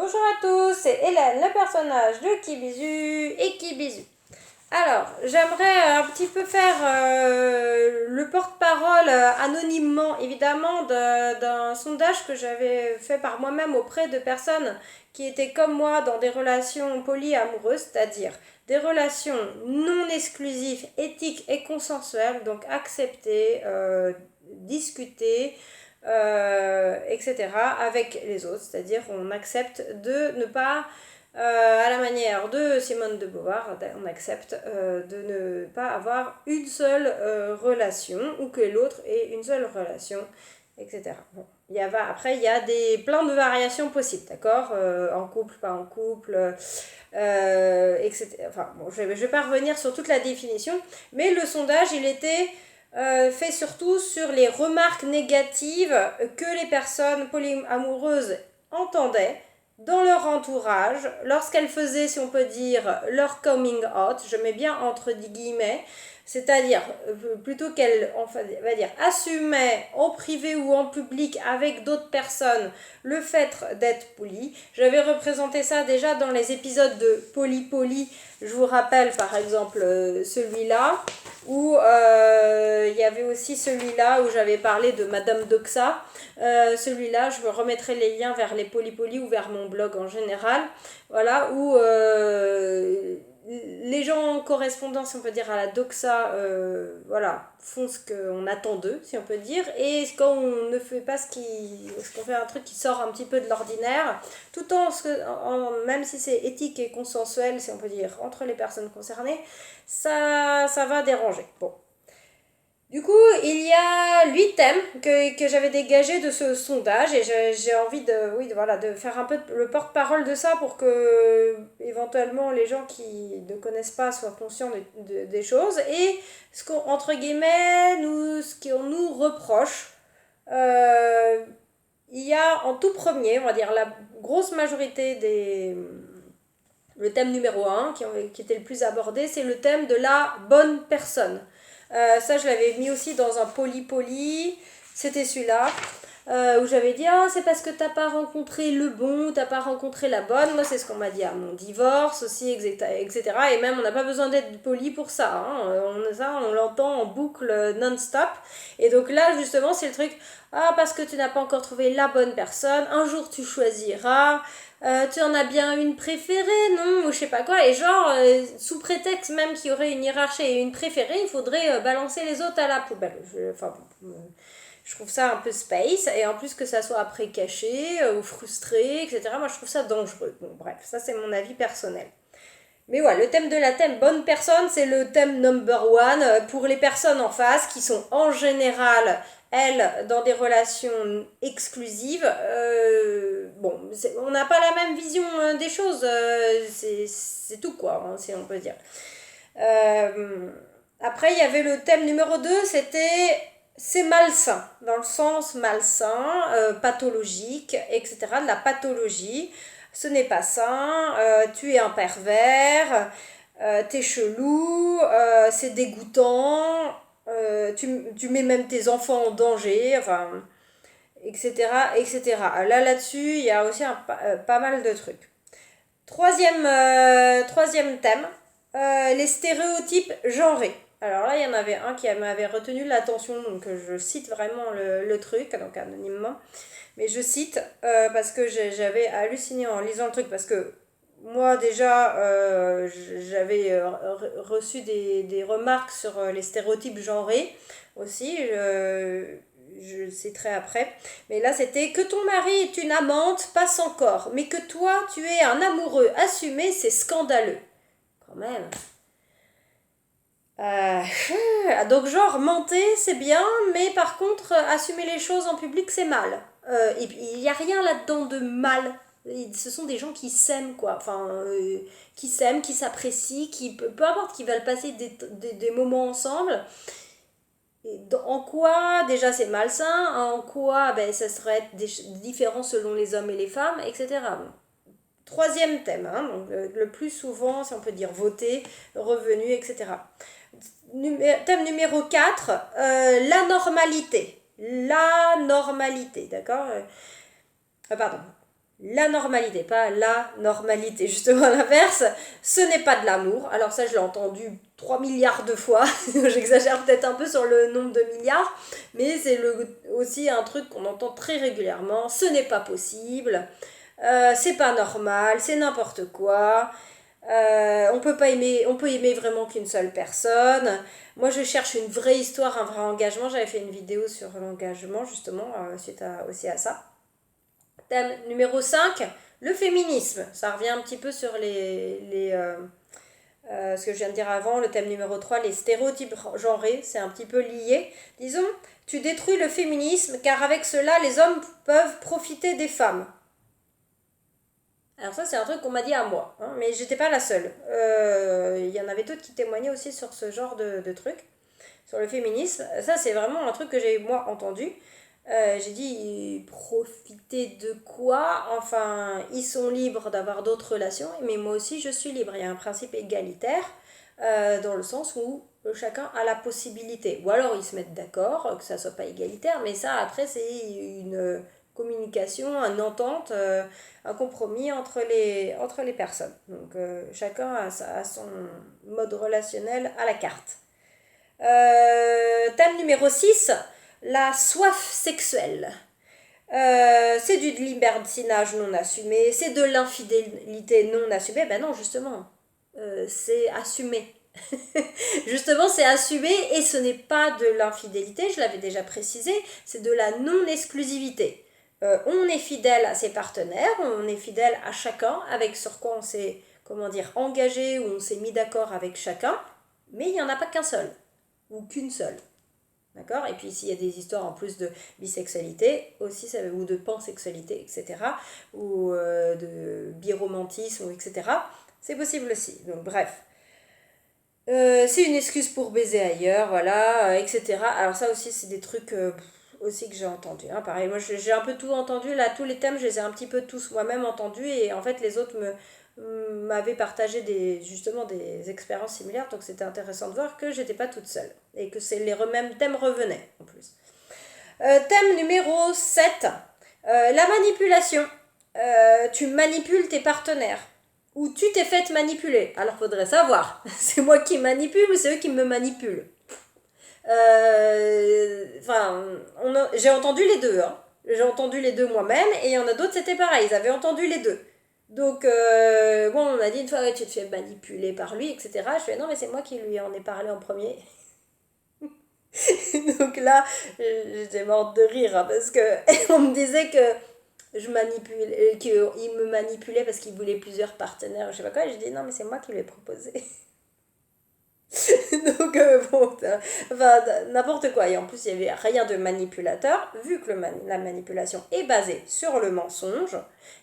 Bonjour à tous, c'est Hélène, le personnage de Kibizu et Kibizu. Alors, j'aimerais un petit peu faire le porte-parole anonymement, évidemment, d'un sondage que j'avais fait par moi-même auprès de personnes qui étaient comme moi dans des relations polyamoureuses, c'est-à-dire des relations non exclusives, éthiques et consensuelles, donc acceptées, discutées, etc., avec les autres, c'est-à-dire on accepte de ne pas, à la manière de Simone de Beauvoir, on accepte de ne pas avoir une seule relation ou que l'autre ait une seule relation, etc. Bon. Après, il y a plein de variations possibles, d'accord, en couple, pas en couple, etc. Enfin, bon, je vais pas revenir sur toute la définition, mais le sondage, il était fait surtout sur les remarques négatives que les personnes polyamoureuses entendaient dans leur entourage lorsqu'elles faisaient, si on peut dire, leur coming out. Je mets bien entre guillemets, c'est-à-dire plutôt qu'elles, va dire, assumaient en privé ou en public avec d'autres personnes le fait d'être poly. J'avais représenté ça déjà dans les épisodes de Poly. Je vous rappelle par exemple celui-là, où il y avait aussi celui-là où j'avais parlé de Madame Doxa. Celui-là, je vous remettrai les liens vers les polypolis ou vers mon blog en général. Voilà, où les gens correspondants, si on peut dire, à la doxa, voilà, font ce qu'on attend d'eux, si on peut dire, et quand on ne fait pas qu'on fait un truc qui sort un petit peu de l'ordinaire, tout même si c'est éthique et consensuel, si on peut dire, entre les personnes concernées, ça va déranger. Bon. Du coup, il y a 8 thèmes que j'avais dégagés de ce sondage et j'ai envie de faire un peu le porte-parole de ça pour que éventuellement les gens qui ne connaissent pas soient conscients des choses et entre guillemets, ce qu'on nous reproche. Il y a en tout premier, on va dire la grosse majorité le thème numéro 1 qui était le plus abordé, c'est le thème de la bonne personne. Ça, je l'avais mis aussi dans un poly. C'était celui-là. Où j'avais dit c'est parce que t'as pas rencontré le bon, t'as pas rencontré la bonne. Moi, c'est ce qu'on m'a dit à mon divorce aussi, etc. Et même, on n'a pas besoin d'être poli pour ça. On l'entend en boucle non-stop. Et donc là, justement, c'est le truc parce que tu n'as pas encore trouvé la bonne personne. Un jour, tu choisiras. Tu en as bien une préférée, non? Ou je sais pas quoi. Et genre, sous prétexte même qu'il y aurait une hiérarchie et une préférée, il faudrait balancer les autres à la poubelle. Je trouve ça un peu space. Et en plus que ça soit après caché ou frustré, etc. Moi, je trouve ça dangereux. Bon, bref, ça c'est mon avis personnel. Mais ouais, le thème de la thème bonne personne, c'est le thème number one pour les personnes en face qui sont en général, elles, dans des relations exclusives. On n'a pas la même vision des choses, c'est tout quoi, hein, si on peut dire. Après, il y avait le thème numéro 2, c'est malsain, dans le sens malsain, pathologique, etc., de la pathologie. Ce n'est pas sain, tu es un pervers, t'es chelou, c'est dégoûtant, tu mets même tes enfants en danger, enfin, etc., etc. Là-dessus, il y a aussi pas mal de trucs. Troisième thème, les stéréotypes genrés. Alors là, il y en avait un qui m'avait retenu l'attention, donc je cite vraiment le truc, donc anonymement. Mais je cite parce que j'avais halluciné en lisant le truc, parce que moi déjà, j'avais reçu des remarques sur les stéréotypes genrés aussi, je citerai après. Mais là, c'était que ton mari est une amante, passe encore, mais que toi, tu es un amoureux assumé, c'est scandaleux. Quand même. Donc genre, mentir, c'est bien, mais par contre, assumer les choses en public, c'est mal. Et puis, il n'y a rien là-dedans de mal. Ce sont des gens qui s'aiment, quoi. Enfin, qui s'aiment, qui s'apprécient, peu importe, qui veulent passer des moments ensemble. Et en quoi, déjà, c'est malsain, en quoi, ça serait différent selon les hommes et les femmes, etc. Bon. Troisième thème, hein, donc le plus souvent, si on peut dire, voté, revenu, etc. Thème numéro 4, la normalité. La normalité, d'accord pardon. la normalité, pas la normalité, justement l'inverse, ce n'est pas de l'amour. Alors ça, je l'ai entendu 3 milliards de fois, j'exagère peut-être un peu sur le nombre de milliards, mais c'est aussi un truc qu'on entend très régulièrement, ce n'est pas possible, c'est pas normal, c'est n'importe quoi, on peut aimer vraiment qu'une seule personne. Moi, je cherche une vraie histoire, un vrai engagement. J'avais fait une vidéo sur l'engagement, justement, aussi à ça. Thème numéro 5, le féminisme. Ça revient un petit peu sur ce que je viens de dire avant. Le thème numéro 3, les stéréotypes genrés. C'est un petit peu lié. Disons, tu détruis le féminisme car avec cela, les hommes peuvent profiter des femmes. Alors ça, c'est un truc qu'on m'a dit à moi, hein, mais j'étais pas la seule. Il y en avait d'autres qui témoignaient aussi sur ce genre de truc, sur le féminisme. Ça, c'est vraiment un truc que j'ai, moi, entendu. J'ai dit, profiter de quoi? Enfin, ils sont libres d'avoir d'autres relations, mais moi aussi, je suis libre. Il y a un principe égalitaire, dans le sens où chacun a la possibilité. Ou alors, ils se mettent d'accord, que ça soit pas égalitaire, mais ça, après, c'est une communication, une entente, un compromis entre les personnes. Donc, chacun a son mode relationnel à la carte. Thème numéro 6, la soif sexuelle. C'est du libertinage non assumé, c'est de l'infidélité non assumée. Ben non, justement, c'est assumé. Justement, c'est assumé et ce n'est pas de l'infidélité, je l'avais déjà précisé, c'est de la non-exclusivité. On est fidèle à ses partenaires, on est fidèle à chacun, avec sur quoi on s'est, comment dire, engagé ou on s'est mis d'accord avec chacun, mais il n'y en a pas qu'un seul, ou qu'une seule. D'accord. Et puis s'il y a des histoires en plus de bisexualité aussi, ou de pansexualité, etc., ou de biromantisme, etc., c'est possible aussi. Donc bref. C'est une excuse pour baiser ailleurs, voilà, etc. Alors ça aussi, c'est des trucs aussi que j'ai entendus. Hein. Pareil, moi j'ai un peu tout entendu, là, tous les thèmes, je les ai un petit peu tous moi-même entendus, et en fait, les autres m'avaient partagé justement des expériences similaires, donc c'était intéressant de voir que j'étais pas toute seule, et que les mêmes thèmes revenaient, en plus. Thème numéro 7, la manipulation. Tu manipules tes partenaires. Ou tu t'es fait manipuler. Alors faudrait savoir, c'est moi qui manipule ou c'est eux qui me manipulent. Enfin, j'ai entendu les deux. Hein. J'ai entendu les deux moi-même et il y en a d'autres, c'était pareil, ils avaient entendu les deux. Donc, bon, on m'a dit une fois, ouais, tu te fais manipuler par lui, etc. Je fais, non, mais c'est moi qui lui en ai parlé en premier. Donc là, j'étais morte de rire, hein, parce que on me disait que je manipulais, qu'il me manipulait parce qu'il voulait plusieurs partenaires, je sais pas quoi. Et je dis non, mais c'est moi qui lui ai proposé. Donc, bon, enfin, n'importe quoi. Et en plus, il n'y avait rien de manipulateur, vu que la manipulation est basée sur le mensonge.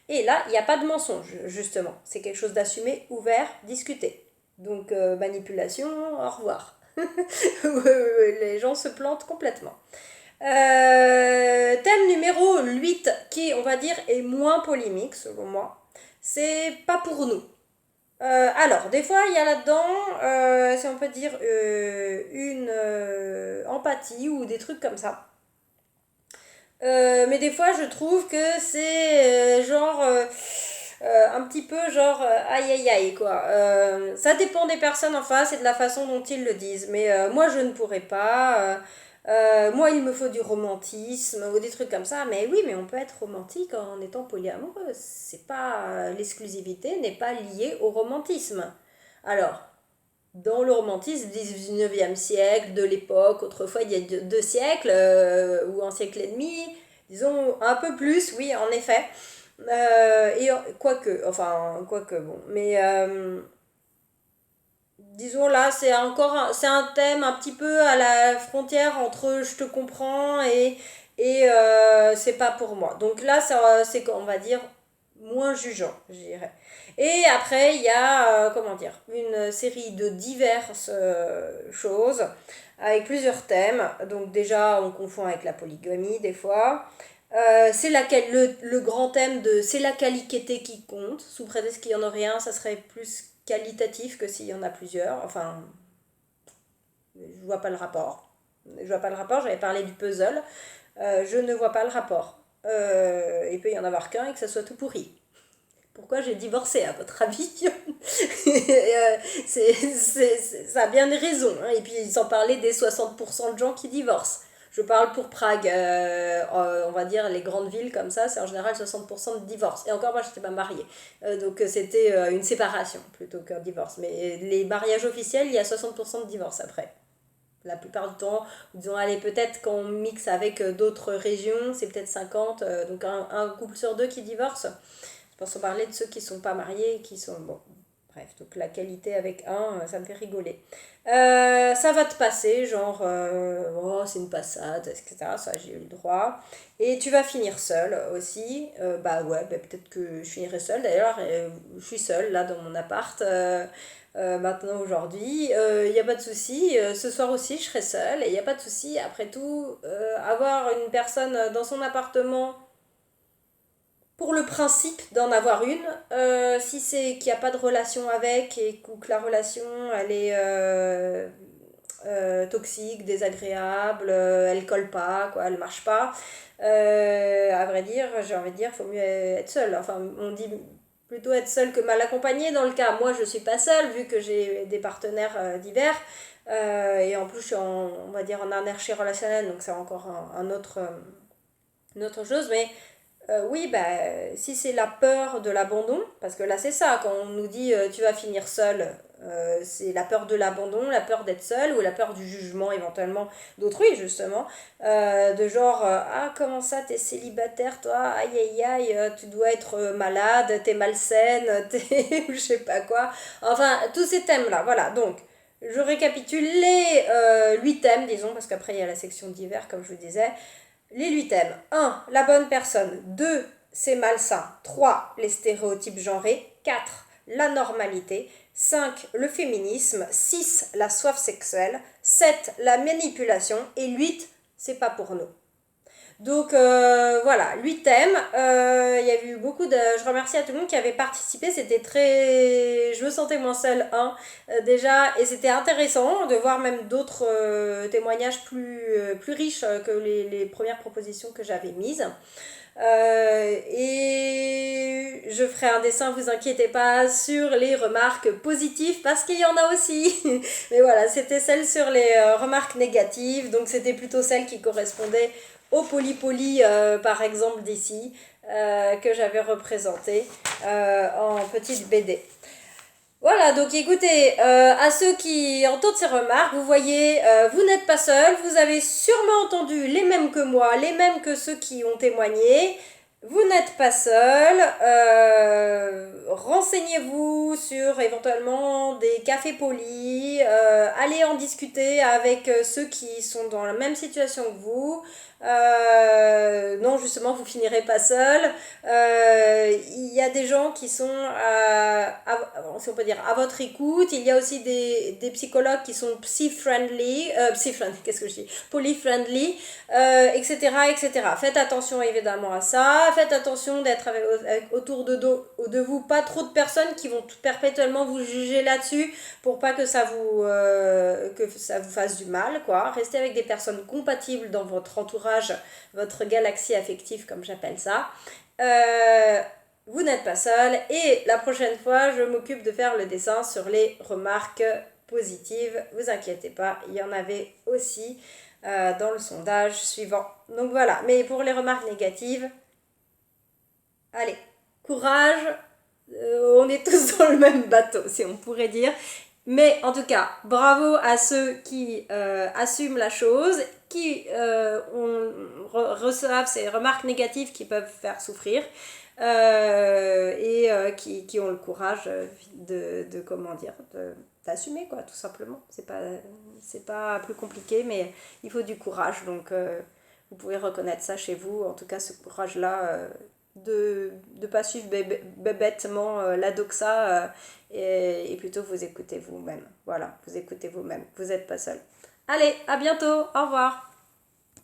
Et là, il n'y a pas de mensonge, justement. C'est quelque chose d'assumé, ouvert, discuté. Donc, manipulation, au revoir. Les gens se plantent complètement. Thème numéro 8, qui, on va dire, est moins polémique, selon moi. C'est pas pour nous. Alors, des fois, il y a là-dedans, si on peut dire, une empathie ou des trucs comme ça. Mais des fois, je trouve que c'est genre un petit peu genre aïe aïe aïe quoi. Ça dépend des personnes en face et de la façon dont ils le disent. Mais moi, je ne pourrais pas. Moi, il me faut du romantisme ou des trucs comme ça. Mais oui, mais on peut être romantique en étant polyamoureux. C'est pas l'exclusivité n'est pas liée au romantisme. Alors, dans le romantisme du 19e siècle, de l'époque, autrefois il y a 2 siècles, ou un siècle et demi, disons un peu plus, oui, en effet. Et quoique, bon. Mais disons là, c'est un thème un petit peu à la frontière entre je te comprends et c'est pas pour moi. Donc là, c'est, on va dire, moins jugeant, je dirais. Et après, il y a, comment dire, une série de diverses choses avec plusieurs thèmes. Donc déjà, on confond avec la polygamie des fois. C'est le grand thème de c'est la qualité qui compte. Sous prétexte qu'il y en aurait un, ça serait plus qualitatif que s'il y en a plusieurs. Enfin, je vois pas le rapport. J'avais parlé du puzzle. Je ne vois pas le rapport. il peut y en avoir qu'un et que ça soit tout pourri. Pourquoi j'ai divorcé, à votre avis? Ça a bien des raisons. Hein. Et puis, ils s'en parlaient des 60% de gens qui divorcent. Je parle pour Prague. On va dire les grandes villes comme ça, c'est en général 60% de divorce. Et encore, moi, je n'étais pas mariée. Donc, c'était une séparation plutôt qu'un divorce. Mais les mariages officiels, il y a 60% de divorce après. La plupart du temps, disons, allez, peut-être qu'on mixe avec d'autres régions, c'est peut-être 50. Donc, un couple sur deux qui divorce. Je pense qu'on parlait de ceux qui sont pas mariés, qui sont... Bon, bref, donc la qualité avec un, ça me fait rigoler. Ça va te passer, genre, oh, c'est une passade, etc. Ça, j'ai eu le droit. Et tu vas finir seule aussi. Bah ouais, bah, peut-être que je finirai seule. D'ailleurs, je suis seule, là, dans mon appart. Maintenant, aujourd'hui, il n'y a pas de souci. Ce soir aussi, je serai seule. Et il n'y a pas de souci. Après tout, avoir une personne dans son appartement pour le principe d'en avoir une, si c'est qu'il n'y a pas de relation avec et que la relation elle est toxique, désagréable, elle colle pas, quoi, elle marche pas, à vrai dire, j'ai envie de dire, faut mieux être seul. Enfin, on dit plutôt être seul que mal accompagné dans le cas. Moi, je suis pas seule vu que j'ai des partenaires divers. Et en plus, je suis on va dire en anarchie relationnelle, donc c'est encore une autre chose. Mais oui, bah, si c'est la peur de l'abandon, parce que là c'est ça, quand on nous dit tu vas finir seul, c'est la peur de l'abandon, la peur d'être seul ou la peur du jugement éventuellement d'autrui justement, de genre ah comment ça t'es célibataire toi, aïe aïe aïe, tu dois être malade, t'es malsaine, t'es ou je sais pas quoi, enfin tous ces thèmes là, voilà donc. Je récapitule les 8 thèmes, disons, parce qu'après il y a la section d'hiver, comme je vous disais. Les 8 thèmes. 1. La bonne personne. 2. C'est malsain. 3. Les stéréotypes genrés. 4. La normalité. 5. Le féminisme. 6. La soif sexuelle. 7. La manipulation. Et 8. C'est pas pour nous. Donc voilà, 8 thèmes. Il y a eu beaucoup de... Je remercie à tout le monde qui avait participé. C'était très... Je me sentais moins seule, déjà. Et c'était intéressant de voir même d'autres témoignages plus riches que les premières propositions que j'avais mises. Et je ferai un dessin, vous inquiétez pas, sur les remarques positives parce qu'il y en a aussi. Mais voilà, c'était celle sur les remarques négatives, donc c'était plutôt celle qui correspondait au polypoly, par exemple d'ici, que j'avais représenté en petite BD. Voilà, donc écoutez, à ceux qui entendent ces remarques, vous voyez, vous n'êtes pas seul, vous avez sûrement entendu les mêmes que moi, les mêmes que ceux qui ont témoigné. Vous n'êtes pas seul, renseignez-vous sur éventuellement des cafés polis, allez en discuter avec ceux qui sont dans la même situation que vous. Non, justement, vous finirez pas seul. Il y a des gens qui sont, si on peut dire, à votre écoute. Il y a aussi des psychologues qui sont psy-friendly, qu'est-ce que je dis, poly-friendly, etc., etc. Faites attention évidemment à ça. Faites attention d'être autour de vous pas trop de personnes qui vont perpétuellement vous juger là-dessus pour pas que ça vous fasse du mal, quoi. Restez avec des personnes compatibles dans votre entourage, votre galaxie affective comme j'appelle ça. Vous n'êtes pas seul et la prochaine fois je m'occupe de faire le dessin sur les remarques positives. Vous inquiétez pas, il y en avait aussi dans le sondage suivant. Donc voilà, mais pour les remarques négatives, allez, courage, on est tous dans le même bateau si on pourrait dire. Mais en tout cas, bravo à ceux qui assument la chose, qui reçoivent ces remarques négatives qui peuvent faire souffrir et qui ont le courage comment dire, d'assumer quoi, tout simplement. C'est pas plus compliqué, mais il faut du courage. Donc vous pouvez reconnaître ça chez vous, en tout cas ce courage-là. De ne pas suivre bêtement la doxa et plutôt vous écoutez vous-même. Voilà, vous écoutez vous-même. Vous n'êtes pas seul. Allez, à bientôt. Au revoir.